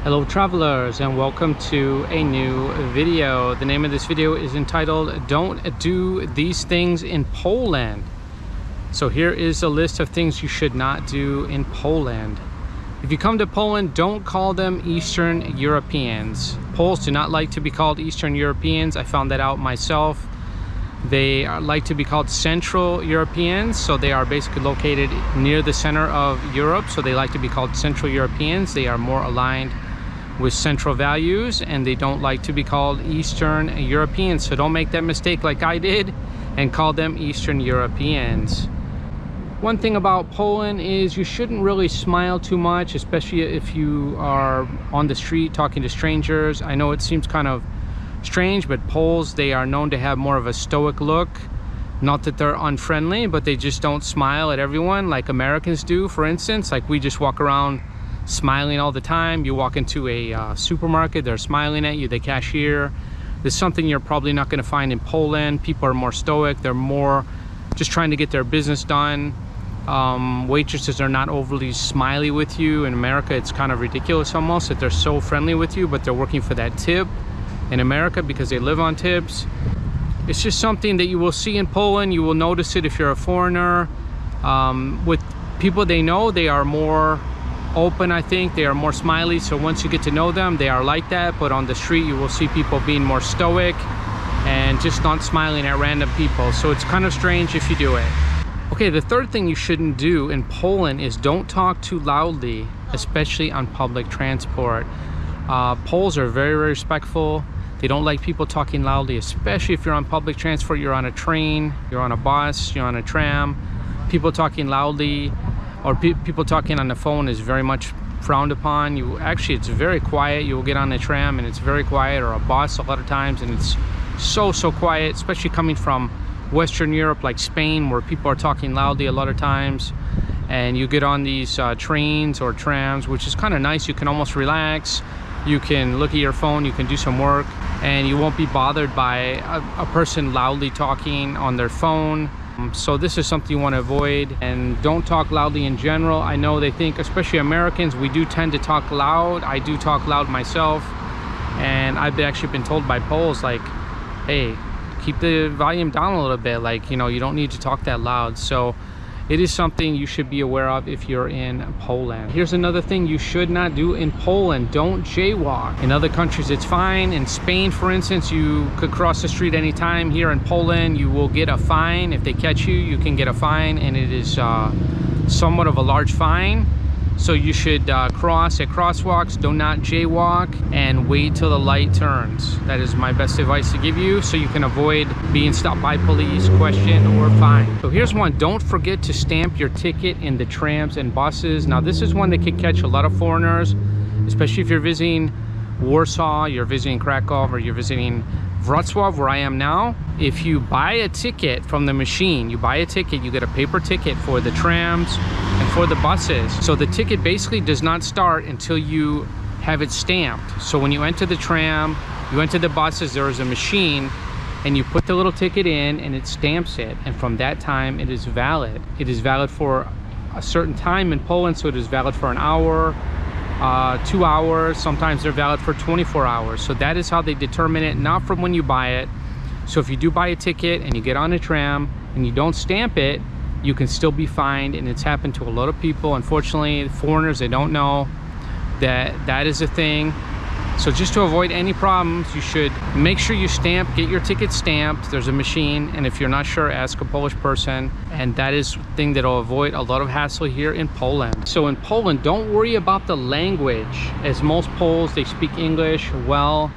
Hello travelers, and welcome to a new video. The name of this video is entitled "Don't Do These Things in Poland." So here is a list of things you should not do in Poland. If you come to Poland, don't call them Eastern Europeans. Poles do not like to be called Eastern Europeans. I found that out myself. They like to be called Central Europeans, so they are basically located near the center of Europe, so they like to be called Central Europeans. They are more aligned with central values, and they don't like to be called Eastern Europeans. So don't make that mistake like I did and call them Eastern Europeans. One thing about Poland is you shouldn't really smile too much, especially if you are on the street talking to strangers. I know it seems kind of strange, but Poles, they are known to have more of a stoic look. Not that they're unfriendly, but they just don't smile at everyone like Americans do. For instance, like we just walk around smiling all the time. You walk into a supermarket, they're smiling at you, the cashier. There's something you're probably not going to find in Poland. People are more stoic. They're more just trying to get their business done. Waitresses are not overly smiley with you. In America, it's kind of ridiculous almost that they're so friendly with you, but they're working for that tip in America because they live on tips. It's just something that you will see in Poland. You will notice it if you're a foreigner. With people they know, they are more open. I think they are more smiley, so once you get to know them, they are like that. But on the street, you will see people being more stoic and just not smiling at random people. So it's kind of strange if you do it. Okay, the third thing you shouldn't do in Poland is don't talk too loudly, especially on public transport. Poles are very, very respectful. They don't like people talking loudly, especially if you're on public transport. You're on a train, you're on a bus, you're on a tram. People talking loudly or people talking on the phone is very much frowned upon. Actually, it's very quiet. You will get on a tram and it's very quiet, or a bus a lot of times, and it's so quiet, especially coming from Western Europe like Spain, where people are talking loudly a lot of times. And you get on these trains or trams, which is kind of nice. You can almost relax. You can look at your phone, you can do some work, and you won't be bothered by a person loudly talking on their phone. So this is something you want to avoid. And don't talk loudly in general. I know they think, especially Americans, we do tend to talk loud. I do talk loud myself, and I've actually been told by Poles, like, hey, keep the volume down a little bit, like, you know, you don't need to talk that loud. So it is something you should be aware of if you're in Poland. Here's another thing you should not do in Poland. Don't jaywalk. In other countries, it's fine. In Spain, for instance, you could cross the street anytime. Here in Poland, you will get a fine. If they catch you, you can get a fine, and it is somewhat of a large fine. So you should cross at crosswalks, do not jaywalk, and wait till the light turns. That is my best advice to give you, so you can avoid being stopped by police, questioned, or fined. So here's one: don't forget to stamp your ticket in the trams and buses. Now this is one that can catch a lot of foreigners, especially if you're visiting Warsaw, you're visiting Krakow, or you're visiting Wrocław, where I am now. If you buy a ticket from the machine, you buy a ticket, you get a paper ticket for the trams and for the buses. So the ticket basically does not start until you have it stamped. So when you enter the tram, you enter the buses, there is a machine, and you put the little ticket in and it stamps it. And from that time, it is valid. It is valid for a certain time in Poland, so it is valid for an hour, 2 hours, sometimes they're valid for 24 hours. So that is how they determine it, not from when you buy it. So if you do buy a ticket and you get on a tram and you don't stamp it, you can still be fined, and it's happened to a lot of people. Unfortunately, foreigners, they don't know that that is a thing. So just to avoid any problems, you should make sure you get your ticket stamped. There's a machine, and if you're not sure, ask a Polish person, and that is the thing that'll avoid a lot of hassle here in Poland. So in Poland, don't worry about the language, as most Poles, they speak English well,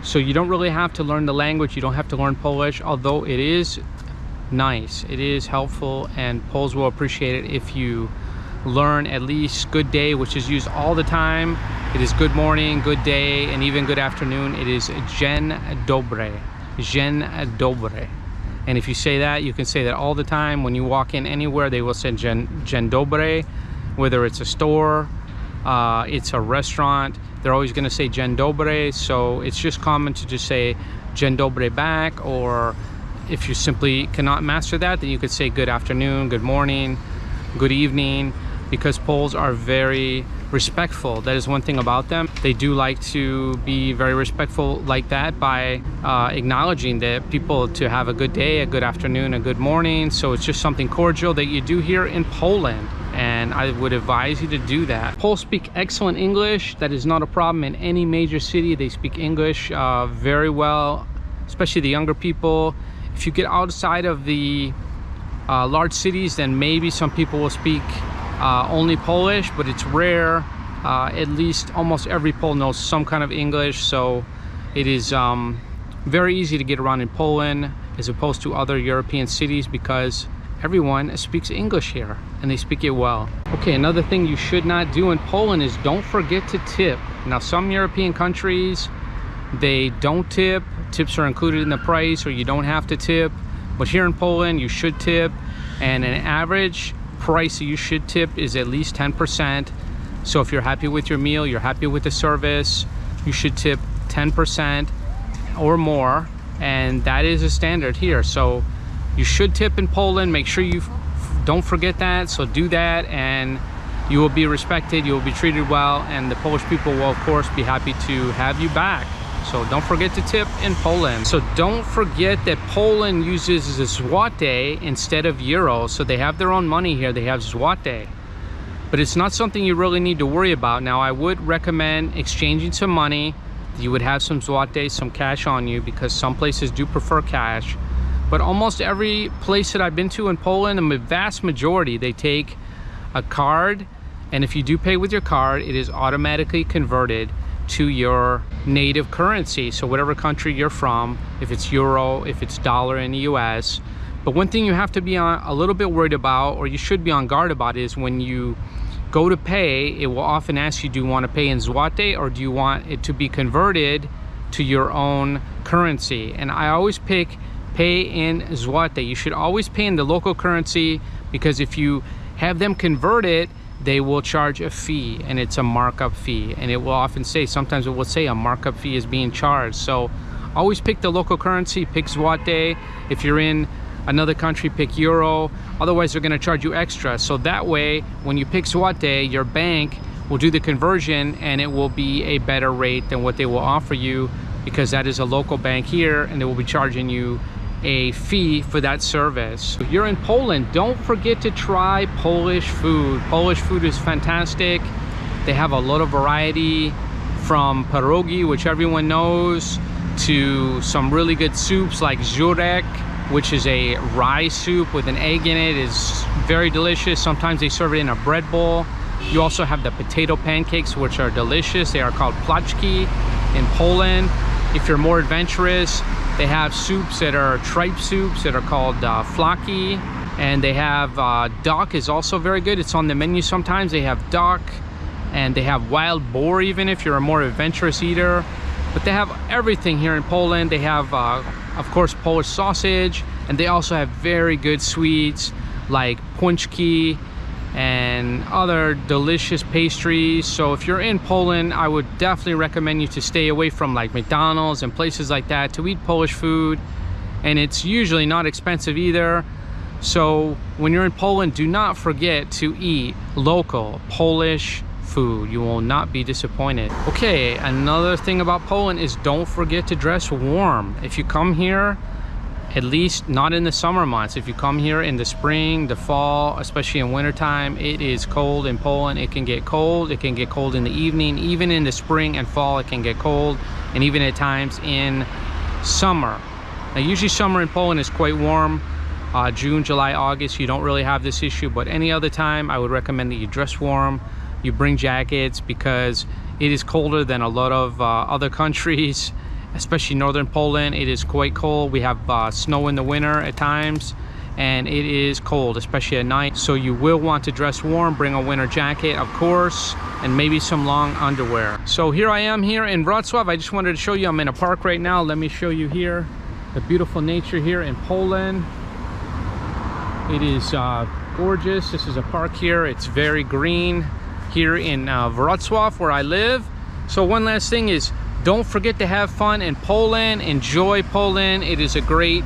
so you don't really have to learn the language. You don't have to learn Polish, although it is nice, it is helpful, and Poles will appreciate it if you learn at least good day, which is used all the time. It is good morning, good day, and even good afternoon. It is dzień dobry, dzień dobry. And if you say that, you can say that all the time. When you walk in anywhere, they will say dzień dobry, whether it's a store, it's a restaurant, they're always going to say dzień dobry. So it's just common to just say dzień dobry back, or if you simply cannot master that, then you could say good afternoon, good morning, good evening. because Poles are very respectful. That is one thing about them. They do like to be very respectful like that by acknowledging that people to have a good day, a good afternoon, a good morning. So it's just something cordial that you do here in Poland, and I would advise you to do that. Poles speak excellent English. That is not a problem in any major city. They speak English very well, especially the younger people. If you get outside of the large cities, then maybe some people will speak only Polish, but it's rare. At least almost every Pole knows some kind of English, so it is very easy to get around in Poland as opposed to other European cities because everyone speaks English here and they speak it well. Okay, another thing you should not do in Poland is don't forget to tip. Now, some European countries, they don't tip. Tips are included in the price, or you don't have to tip. But here in Poland, you should tip, and an average price you should tip is at least 10%. So if you're happy with your meal, you're happy with the service, you should tip 10% or more, and that is a standard here. So you should tip in Poland. Make sure you don't forget that. So do that, and you will be respected, you will be treated well, and the Polish people will of course be happy to have you back. So don't forget to tip in Poland. So don't forget that Poland uses złote instead of euro. So they have their own money here. They have złote. But it's not something you really need to worry about. Now, I would recommend exchanging some money. You would have some złote, some cash on you, because some places do prefer cash. But almost every place that I've been to in Poland, the vast majority, they take a card. And if you do pay with your card, it is automatically converted to your native currency. So whatever country you're from, if it's euro, if it's dollar in the US. But one thing you have to be a little bit worried about, or you should be on guard about, is when you go to pay, it will often ask you, do you want to pay in złote or do you want it to be converted to your own currency? And I always pick pay in złote. You should always pay in the local currency, because if you have them convert it, they will charge a fee, and it's a markup fee, and it will often say, sometimes it will say a markup fee is being charged. So always pick the local currency, pick złote. If you're in another country, pick euro. Otherwise they're going to charge you extra. So that way, when you pick złote, your bank will do the conversion and it will be a better rate than what they will offer you, because that is a local bank here and they will be charging you a fee for that service. If you're in Poland, don't forget to try Polish food. Polish food is fantastic. They have a lot of variety, from pierogi, which everyone knows, to some really good soups like żurek, which is a rye soup with an egg in it. It's very delicious. Sometimes they serve it in a bread bowl. You also have the potato pancakes, which are delicious. They are called placzki in Poland. If you're more adventurous, they have soups that are tripe soups that are called flaki, and they have duck is also very good. It's on the menu sometimes. They have duck, and they have wild boar, even if you're a more adventurous eater. But they have everything here in Poland. They have of course Polish sausage, and they also have very good sweets like pączki and other delicious pastries. So if you're in Poland, I would definitely recommend you to stay away from like McDonald's and places like that to eat Polish food, and it's usually not expensive either. So when you're in Poland, do not forget to eat local Polish food. You will not be disappointed. Okay, another thing about Poland is don't forget to dress warm. If you come here, at least not in the summer months, if you come here in the spring, the fall, especially in wintertime, it is cold in Poland. It can get cold. It can get cold in the evening. Even in the spring and fall, it can get cold, and even at times in summer. Now, usually summer in Poland is quite warm. June, July, August, you don't really have this issue, but any other time, I would recommend that you dress warm. You bring jackets, because it is colder than a lot of other countries. Especially northern Poland, it is quite cold. We have snow in the winter at times, and it is cold, especially at night. So you will want to dress warm, bring a winter jacket, of course, and maybe some long underwear. So here I am here in Wrocław. I just wanted to show you, I'm in a park right now. Let me show you here the beautiful nature here in Poland. It is gorgeous. This is a park here. It's very green here in Wrocław, where I live. So one last thing is, don't forget to have fun in Poland. Enjoy Poland. It is a great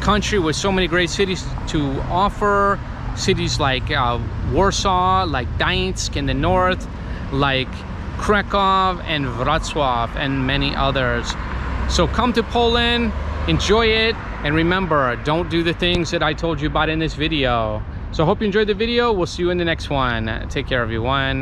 country with so many great cities to offer, cities like Warsaw, like Gdańsk in the north, like Krakow and Wrocław, and many others. So come to Poland, enjoy it, and remember, don't do the things that I told you about in this video. So I hope you enjoyed the video. We'll see you in the next one. Take care, everyone.